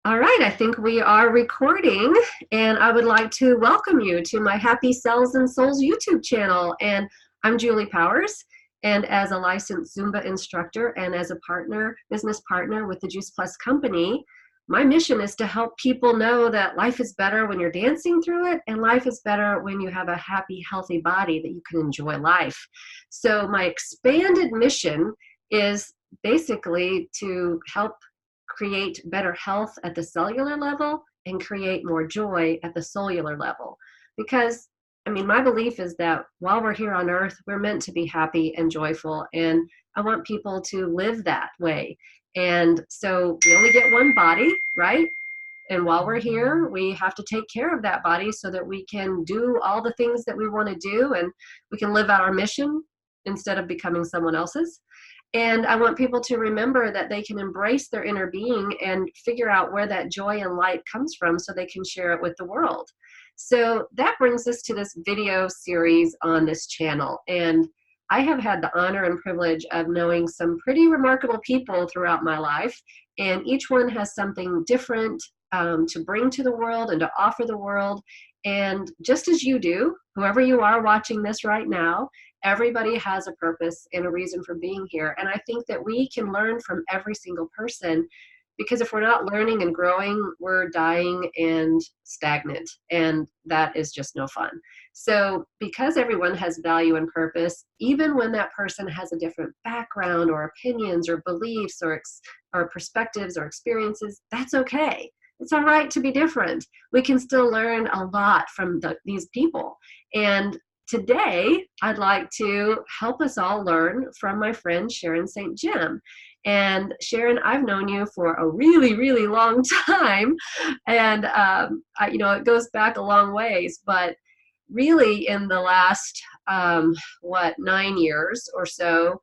All right, I think we are recording, and I would like to welcome you to my Happy Cells and Souls YouTube channel. And I'm Julie Powers, and as a licensed Zumba instructor and as a business partner with the Juice Plus company, my mission is to help people know that life is better when you're dancing through it, and life is better when you have a happy, healthy body that you can enjoy life. So my expanded mission is basically to help create better health at the cellular level and create more joy at the cellular level. Because, I mean, my belief is that while we're here on earth, we're meant to be happy and joyful. And I want people to live that way. And so we only get one body, right? And while we're here, we have to take care of that body so that we can do all the things that we want to do and we can live out our mission instead of becoming someone else's. And I want people to remember that they can embrace their inner being and figure out where that joy and light comes from so they can share it with the world. So that brings us to this video series on this channel. And I have had the honor and privilege of knowing some pretty remarkable people throughout my life. And each one has something different to bring to the world and to offer the world. And just as you do, whoever you are watching this right now, everybody has a purpose and a reason for being here. And I think that we can learn from every single person, because if we're not learning and growing, we're dying and stagnant. And that is just no fun. So because everyone has value and purpose, even when that person has a different background or opinions or beliefs or perspectives or experiences, that's okay. It's all right to be different. We can still learn a lot from these people. And today, I'd like to help us all learn from my friend Sharon St Gemme. And Sharon, I've known you for a really, really long time, and it goes back a long ways. But really, in the last 9 years or so,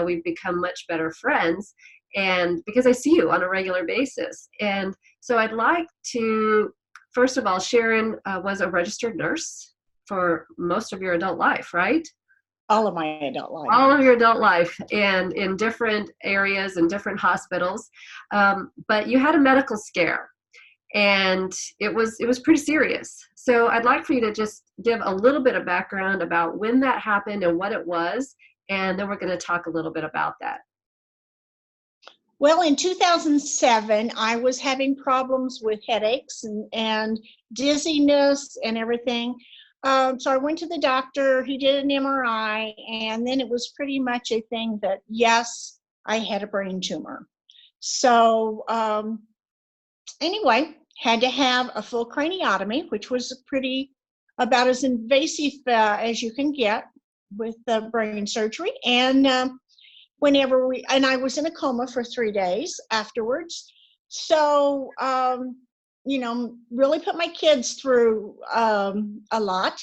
we've become much better friends. And because I see you on a regular basis, and so I'd like to, first of all, Sharon was a registered nurse for most of your adult life, right? All of my adult life. All of your adult life, and in different areas and different hospitals. But you had a medical scare, and it was pretty serious. So I'd like for you to just give a little bit of background about when that happened and what it was, and then we're going to talk a little bit about that. Well, in 2007, I was having problems with headaches and dizziness and everything. So I went to the doctor, he did an MRI, and then it was pretty much a thing that, yes, I had a brain tumor. So anyway, had to have a full craniotomy, which was about as invasive as you can get with brain surgery. And I was in a coma for 3 days afterwards. So, really put my kids through a lot.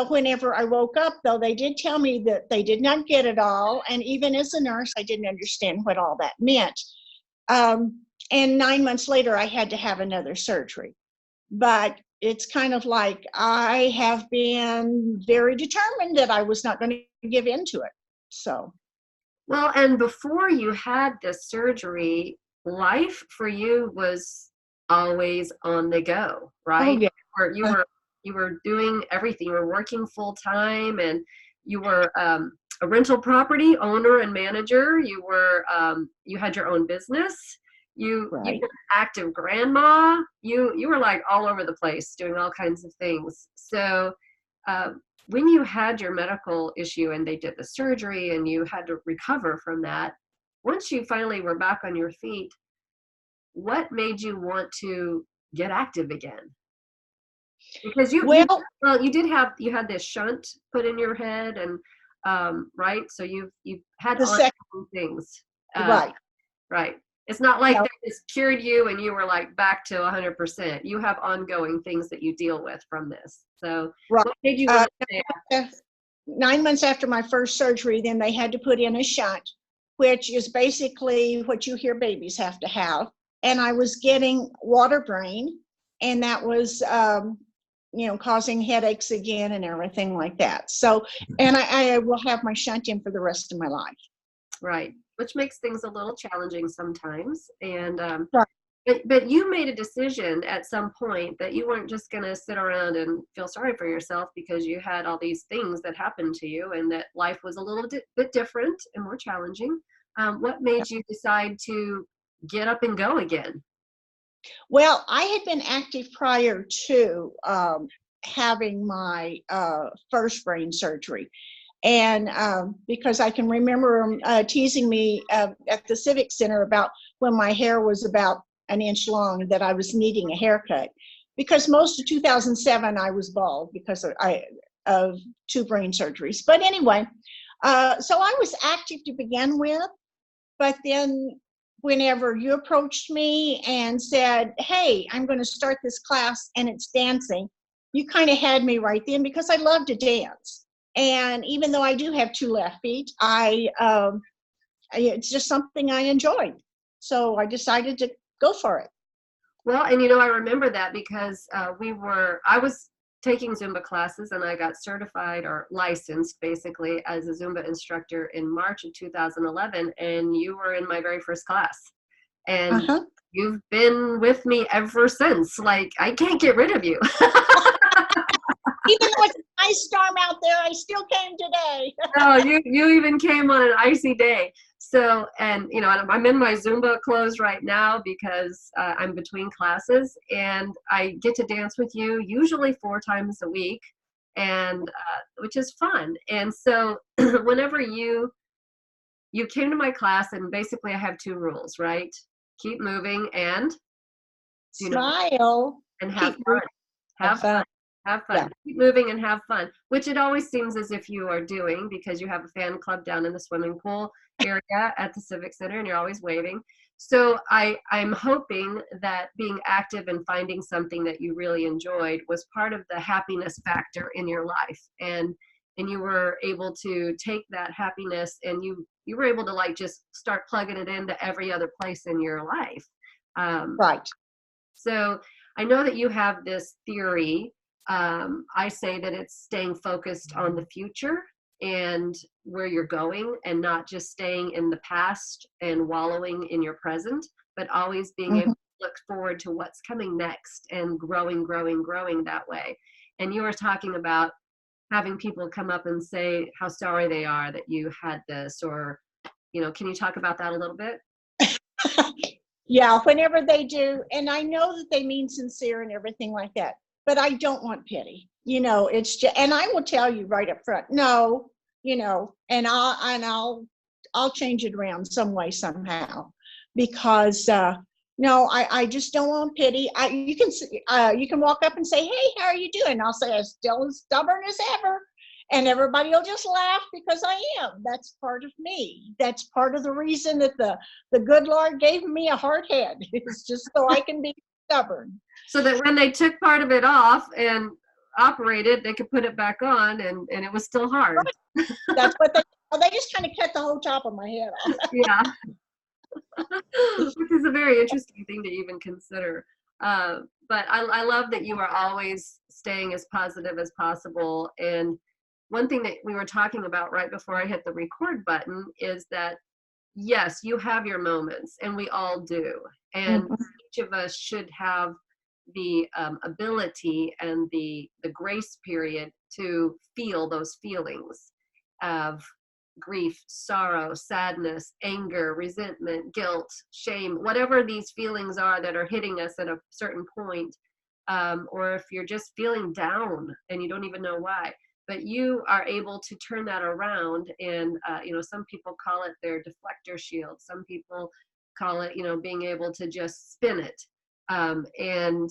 Whenever I woke up, though, they did tell me that they did not get it all. And even as a nurse, I didn't understand what all that meant. And 9 months later, I had to have another surgery. But it's kind of like I have been very determined that I was not going to give in to it. So. Well, and before you had this surgery, life for you was always on the go, right? Oh, yeah. You were doing everything. You were working full time, and you were a rental property owner and manager. You had your own business. You were an active grandma. You were like all over the place doing all kinds of things. So when you had your medical issue and they did the surgery and you had to recover from that, once you finally were back on your feet, what made you want to get active again? Because you had this shunt put in your head, and right, so you've had ongoing things, right. It's not like they just cured you and you were like back to 100%. You have ongoing things that you deal with from this. So what made you want to stay active? 9 months after my first surgery, then they had to put in a shunt, which is basically what you hear babies have to have. And I was getting water brain, and that was, causing headaches again and everything like that. So, and I will have my shunt in for the rest of my life. Right. Which makes things a little challenging sometimes. And But you made a decision at some point that you weren't just going to sit around and feel sorry for yourself because you had all these things that happened to you and that life was a little bit different and more challenging. What made you decide to get up and go again? Well, I had been active prior to having my first brain surgery. And because I can remember teasing me at the Civic Center about when my hair was about an inch long that I was needing a haircut. Because most of 2007 I was bald because of two brain surgeries. But anyway, so I was active to begin with. But then whenever you approached me and said, hey, I'm going to start this class and it's dancing, you kind of had me right then because I love to dance. And even though I do have two left feet, it's just something I enjoyed. So I decided to go for it. Well, and you know, I remember that because I was taking Zumba classes and I got certified or licensed basically as a Zumba instructor in March of 2011, and you were in my very first class. And Uh-huh. you've been with me ever since. Like, I can't get rid of you. Even though it's a nice storm out there, I still came today. Oh, you even came on an icy day. So, and you know, I'm in my Zumba clothes right now because I'm between classes, and I get to dance with you usually 4 times a week, and which is fun. And so, whenever you came to my class, and basically I have two rules, right? Keep moving and you know, Smile. and have Keep fun. moving. Have Have fun. fun. Have Yeah. fun. Keep moving and have fun, which it always seems as if you are doing because you have a fan club down in the swimming pool area at the Civic Center and you're always waving. So I'm hoping that being active and finding something that you really enjoyed was part of the happiness factor in your life. And you were able to take that happiness and you were able to like just start plugging it into every other place in your life. Um, Right. so I know that you have this theory. I say that it's staying focused on the future and where you're going and not just staying in the past and wallowing in your present, but always being able Mhm. to look forward to what's coming next and growing, growing, growing that way. And you were talking about having people come up and say how sorry they are that you had this, or, you know, can you talk about that a little bit? Yeah, whenever they do, and I know that they mean sincere and everything like that, but I don't want pity. It's just, and I will tell you right up front, no, and I'll change it around some way somehow, because no, I just don't want pity. You can walk up and say, hey, how are you doing? I'll say, I'm still as stubborn as ever. And everybody will just laugh because I am. That's part of me. That's part of the reason that the good Lord gave me a hard head. It's just so I can be stubborn. So that when they took part of it off and operated, they could put it back on and it was still hard. That's what they just kind of cut the whole top of my head off. Yeah. Which is a very interesting thing to even consider. But I love that you are always staying as positive as possible. And one thing that we were talking about right before I hit the record button is that, yes, you have your moments, and we all do. And Mhm. each of us should have the ability and the grace period to feel those feelings of grief, sorrow, sadness, anger, resentment, guilt, shame, whatever these feelings are that are hitting us at a certain point, or if you're just feeling down and you don't even know why. But you are able to turn that around, and some people call it their deflector shield. Some people call it, being able to just spin it. And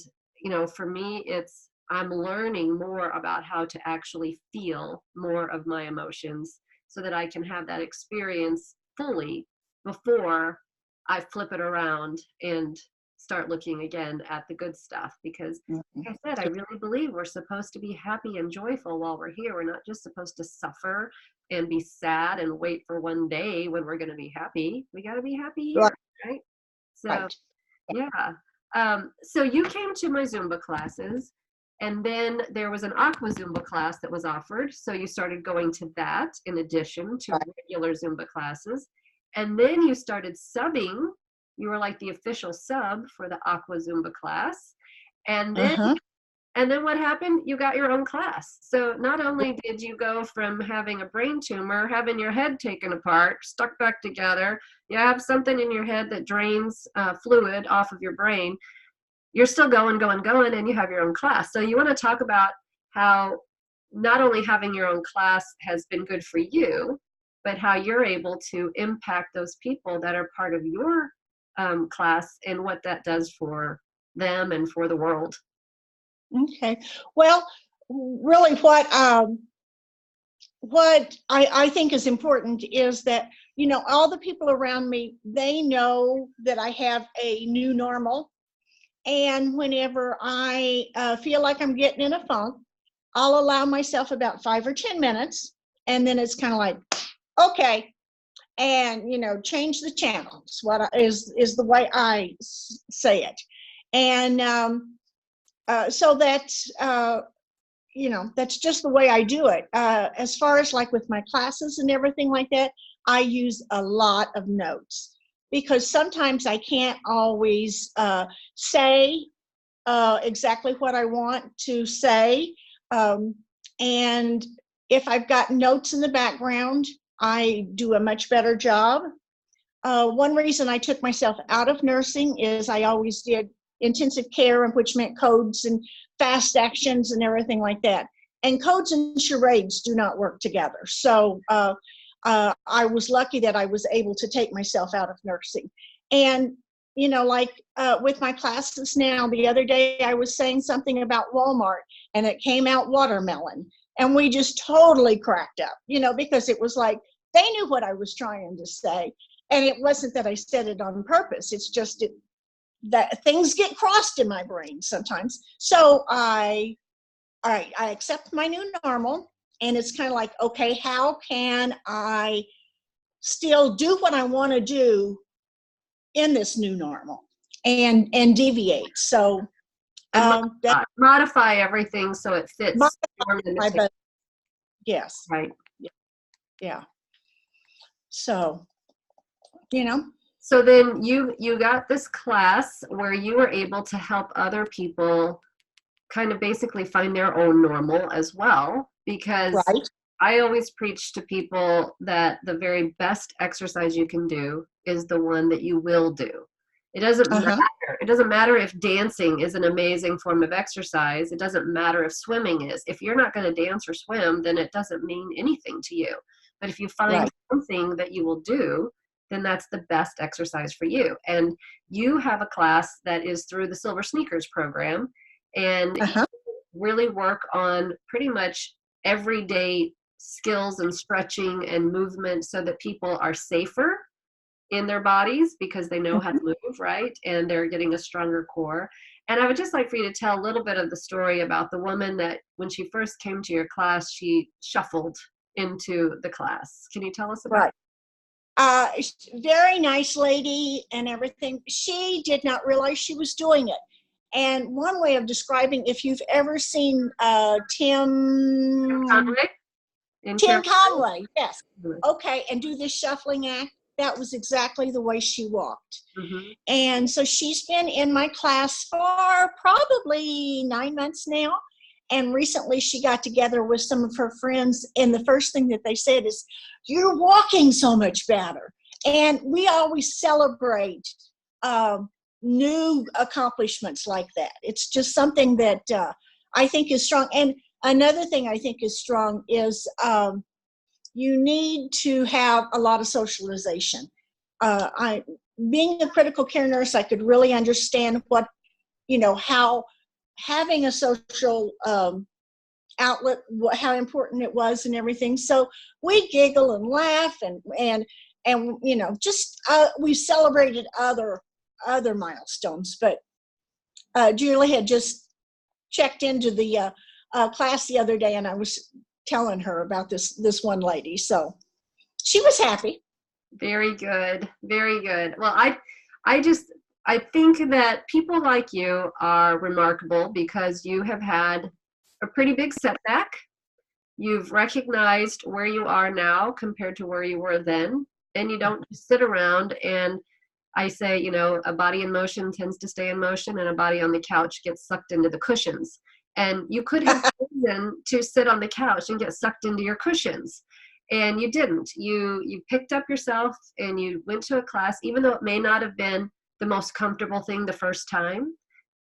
for me, I'm learning more about how to actually feel more of my emotions so that I can have that experience fully before I flip it around and start looking again at the good stuff. Because, Mhm. like I said, I really believe we're supposed to be happy and joyful while we're here. We're not just supposed to suffer and be sad and wait for one day when we're going to be happy. We got to be happy Right. here, right? So, Right. yeah. So you came to my Zumba classes, and then there was an Aqua Zumba class that was offered. So you started going to that in addition to Right. regular Zumba classes. And then you started subbing You were like the official sub for the Aqua Zumba class. And then Uh-huh. and then what happened? You got your own class. So not only did you go from having a brain tumor, having your head taken apart, stuck back together, you have something in your head that drains fluid off of your brain, you're still going, going, going, and you have your own class. So you want to talk about how not only having your own class has been good for you, but how you're able to impact those people that are part of your class and what that does for them and for the world. Okay. Well, really, what I think is important is that, you know, all the people around me, they know that I have a new normal. And whenever I feel like I'm getting in a funk, I'll allow myself about 5 or 10 minutes. And then it's kind of like, okay. And, you know, change the channels, is the way I say it. And so that's, you know, that's just the way I do it. As far as like with my classes and everything like that, I use a lot of notes because sometimes I can't always say exactly what I want to say. And if I've got notes in the background, I do a much better job. One reason I took myself out of nursing is I always did intensive care, which meant codes and fast actions and everything like that. And codes and charades do not work together. So I was lucky that I was able to take myself out of nursing. And, you know, like with my classes now, the other day I was saying something about Walmart and it came out watermelon. And we just totally cracked up, you know, because it was like they knew what I was trying to say. And it wasn't that I said it on purpose. It's just that things get crossed in my brain sometimes. So I accept my new normal, and it's kind of like, okay, how can I still do what I want to do in this new normal and deviate? So And that modify everything so it my, fits your but yes, right. yeah. So, you know, So then you got this class where you were able to help other people kind of basically find their own normal as well, because right. I always preach to people that the very best exercise you can do is the one that you will do. It doesn't Uh-huh. matter. It doesn't matter if dancing is an amazing form of exercise. It doesn't matter if swimming is. If you're not going to dance or swim, then it doesn't mean anything to you. But if you find Right. something that you will do, then that's the best exercise for you. And you have a class that is through the Silver Sneakers program, and you Uh-huh. really work on pretty much everyday skills and stretching and movement so that people are safer in their bodies because they know how to move, right? And they're getting a stronger core. And I would just like for you to tell a little bit of the story about the woman that when she first came to your class, she shuffled into the class. Can you tell us about Right. Very nice lady and everything. She did not realize she was doing it. And one way of describing, if you've ever seen Conway in Tim Sharon Conway, yes, Story? okay, and do this shuffling act, that was exactly the way she walked. Mm-hmm. And so she's been in my class for probably 9 months now. And recently she got together with some of her friends. And the first thing that they said is, "You're walking so much better." And we always celebrate new accomplishments like that. It's just something that I think is strong. And another thing I think is strong is you need to have a lot of socialization. Being a critical care nurse, I could really understand what, you know, how having a social outlet, how important it was and everything. So we giggle and laugh and you know, just we celebrated other milestones. But Julie had just checked into the class the other day, and I was telling her about this one lady. So she was happy. Very good. Very good. Well, I think that people like you are remarkable because you have had a pretty big setback. You've recognized where you are now compared to where you were then, and you don't just sit around and I say, you know, a body in motion tends to stay in motion, and a body on the couch gets sucked into the cushions. And you could have chosen to sit on the couch and get sucked into your cushions, and you didn't. You picked up yourself and you went to a class, even though it may not have been the most comfortable thing the first time,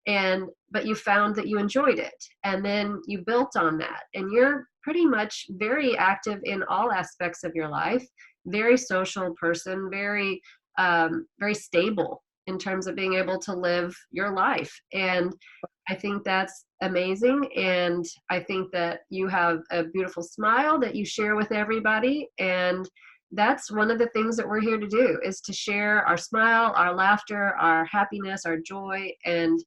and but you found that you enjoyed it, and then you built on that, and you're pretty much very active in all aspects of your life, very social person, very stable in terms of being able to live your life. And I think that's amazing. And I think that you have a beautiful smile that you share with everybody. And that's one of the things that we're here to do, is to share our smile, our laughter, our happiness, our joy, and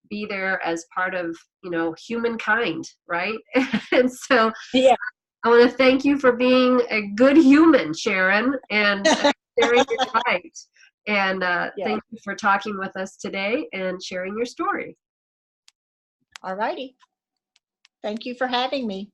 be there as part of, you know, humankind, right? And so Yeah. I want to thank you for being a good human, Sharon, and sharing your light. And Yeah. thank you for talking with us today and sharing your story. All righty. Thank you for having me.